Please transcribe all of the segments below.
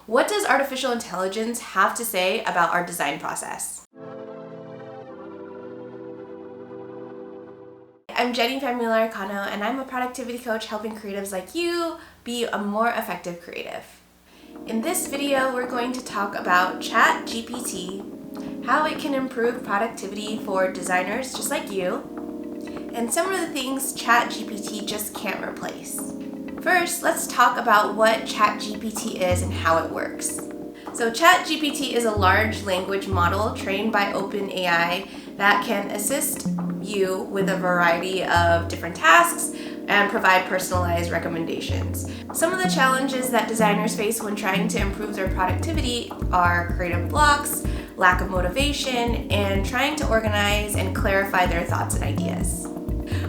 What does artificial intelligence have to say about our design process? I'm Jenny Famularo-Cano, and I'm a productivity coach helping creatives like you be a more effective creative. In this video, we're going to talk about Chat GPT, how it can improve productivity for designers just like you, and some of the things Chat GPT just can't replace. First, let's talk about what Chat GPT is and how it works. So Chat GPT is a large language model trained by OpenAI that can assist you with a variety of different tasks and provide personalized recommendations. Some of the challenges that designers face when trying to improve their productivity are creative blocks, lack of motivation, and trying to organize and clarify their thoughts and ideas.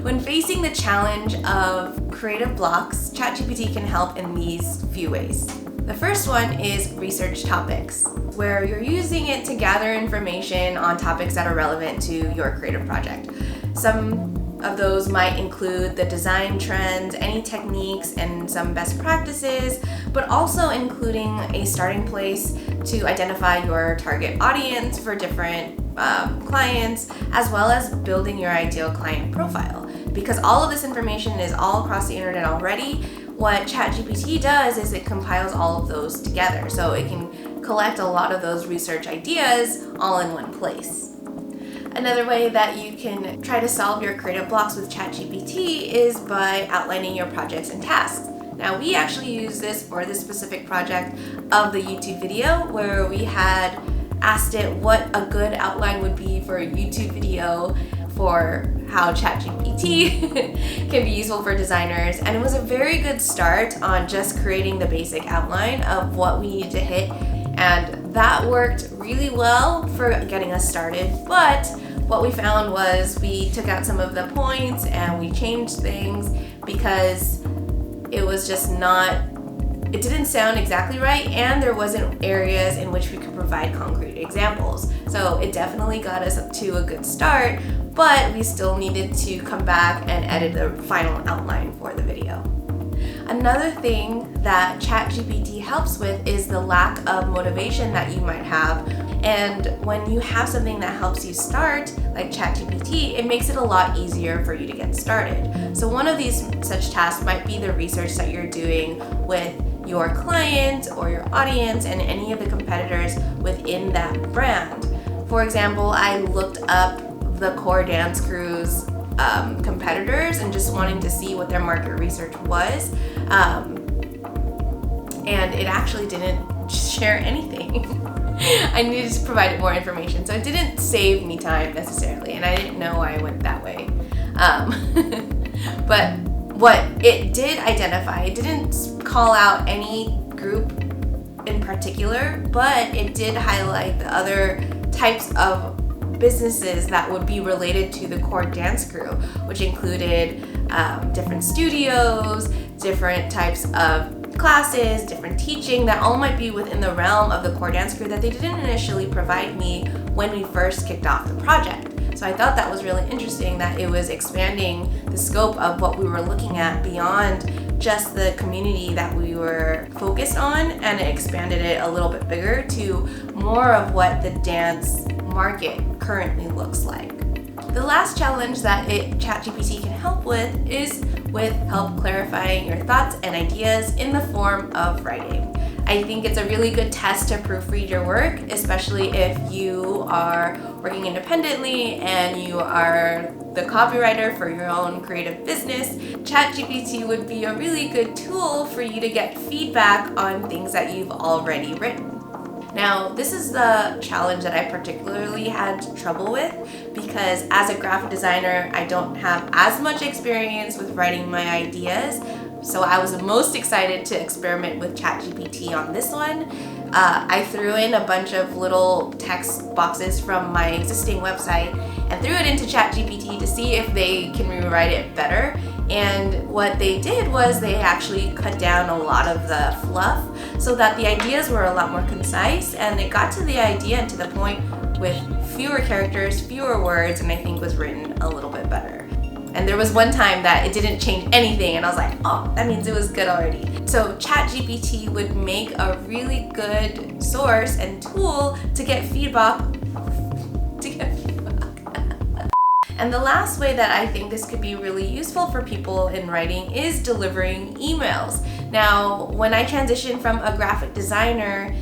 When facing the challenge of creative blocks, ChatGPT can help in these few ways. The first one is research topics, where you're using it to gather information on topics that are relevant to your creative project. Some of those might include the design trends, any techniques, and some best practices, but also including a starting place to identify your target audience for different clients, as well as building your ideal client profile. Because all of this information is all across the internet already, what ChatGPT does is it compiles all of those together, so it can collect a lot of those research ideas all in one place. Another way that you can try to solve your creative blocks with ChatGPT is by outlining your projects and tasks. Now, we actually use this for this specific project of the YouTube video, where we had asked it what a good outline would be for a YouTube video for how ChatGPT can be useful for designers, and it was a very good start on just creating the basic outline of what we need to hit, and that worked really well for getting us started. But what we found was we took out some of the points and we changed things because it was just it didn't sound exactly right, and there wasn't areas in which we could provide concrete examples. So it definitely got us up to a good start, but we still needed to come back and edit the final outline for the video. Another thing that ChatGPT helps with is the lack of motivation that you might have. And when you have something that helps you start, like ChatGPT, it makes it a lot easier for you to get started. So one of these such tasks might be the research that you're doing with your client or your audience and any of the competitors within that brand. For example, I looked up the core dance crew's competitors and just wanting to see what their market research was, and it actually didn't share anything. I needed to provide it more information, so it didn't save me time necessarily, and I didn't know why I went that way. But what it did identify, it didn't call out any group in particular, but it did highlight the other types of businesses that would be related to the core dance crew, which included different studios, different types of classes, different teaching that all might be within the realm of the core dance crew that they didn't initially provide me when we first kicked off the project. So I thought that was really interesting that it was expanding the scope of what we were looking at beyond just the community that we were focused on, and it expanded it a little bit bigger to more of what the dance market currently looks like. The last challenge that ChatGPT can help with is with help clarifying your thoughts and ideas in the form of writing. I think it's a really good test to proofread your work, especially if you are working independently and you are the copywriter for your own creative business. ChatGPT would be a really good tool for you to get feedback on things that you've already written. Now, this is the challenge that I particularly had trouble with because as a graphic designer, I don't have as much experience with writing my ideas. So I was most excited to experiment with ChatGPT on this one. I threw in a bunch of little text boxes from my existing website and threw it into ChatGPT to see if they can rewrite it better. And what they did was they actually cut down a lot of the fluff so that the ideas were a lot more concise, and it got to the idea and to the point with fewer characters, fewer words, and I think was written a little bit better. And there was one time that it didn't change anything, and I was like, oh, that means it was good already. So Chat GPT would make a really good source and tool to get feedback. And the last way that I think this could be really useful for people in writing is delivering emails. Now, when I transitioned from a graphic designer,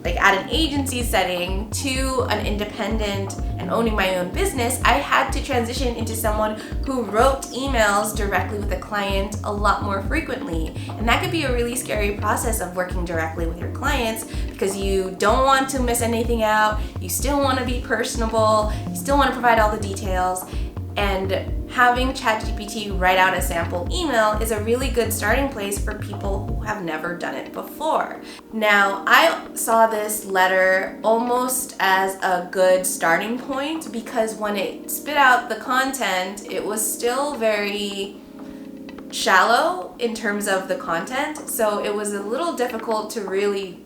like at an agency setting, to an independent and owning my own business, I had to transition into someone who wrote emails directly with a client a lot more frequently. And that could be a really scary process of working directly with your clients, because you don't want to miss anything out, you still want to be personable, you still want to provide all the details. And having ChatGPT write out a sample email is a really good starting place for people who have never done it before. Now, I saw this letter almost as a good starting point, because when it spit out the content, it was still very shallow in terms of the content. So it was a little difficult to really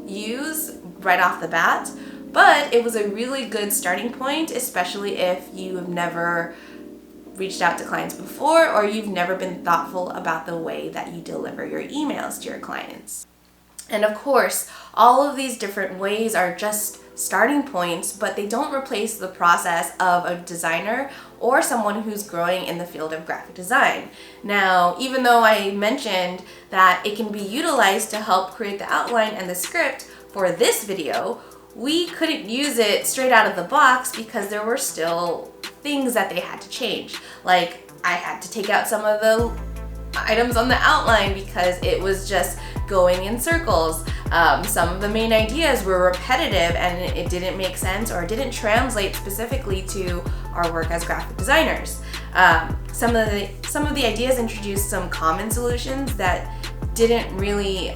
use right off the bat. But it was a really good starting point, especially if you have never reached out to clients before, or you've never been thoughtful about the way that you deliver your emails to your clients. And of course, all of these different ways are just starting points, but they don't replace the process of a designer or someone who's growing in the field of graphic design. Now, even though I mentioned that it can be utilized to help create the outline and the script for this video, we couldn't use it straight out of the box because there were still things that they had to change. Like, I had to take out some of the items on the outline because it was just going in circles. Some of the main ideas were repetitive and it didn't make sense or didn't translate specifically to our work as graphic designers. Some of the ideas introduced some common solutions that didn't really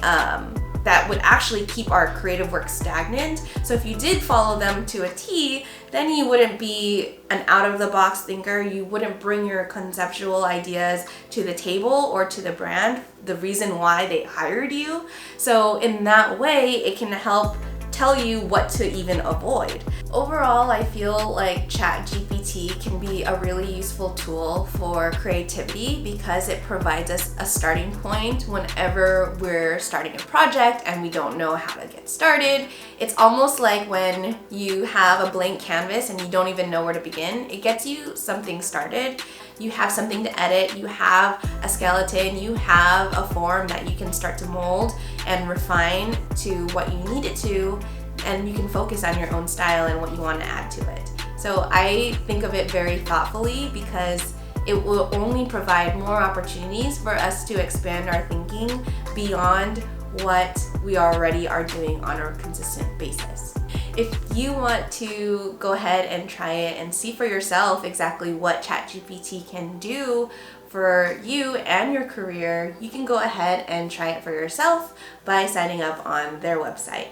that would actually keep our creative work stagnant. So if you did follow them to a T, then you wouldn't be an out-of-the-box thinker. You wouldn't bring your conceptual ideas to the table or to the brand, the reason why they hired you. So in that way, it can help tell you what to even avoid. Overall, I feel like Chat GPT can be a really useful tool for creativity because it provides us a starting point whenever we're starting a project and we don't know how to get started. It's almost like when you have a blank canvas and you don't even know where to begin. It gets you something started. You have something to edit, you have a skeleton, you have a form that you can start to mold and refine to what you need it to, and you can focus on your own style and what you want to add to it. So I think of it very thoughtfully because it will only provide more opportunities for us to expand our thinking beyond what we already are doing on a consistent basis. If you want to go ahead and try it and see for yourself exactly what ChatGPT can do for you and your career, you can go ahead and try it for yourself by signing up on their website.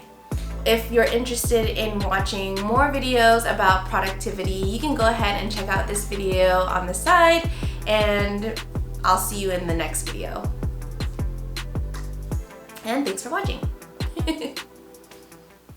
If you're interested in watching more videos about productivity, you can go ahead and check out this video on the side, and I'll see you in the next video. And thanks for watching.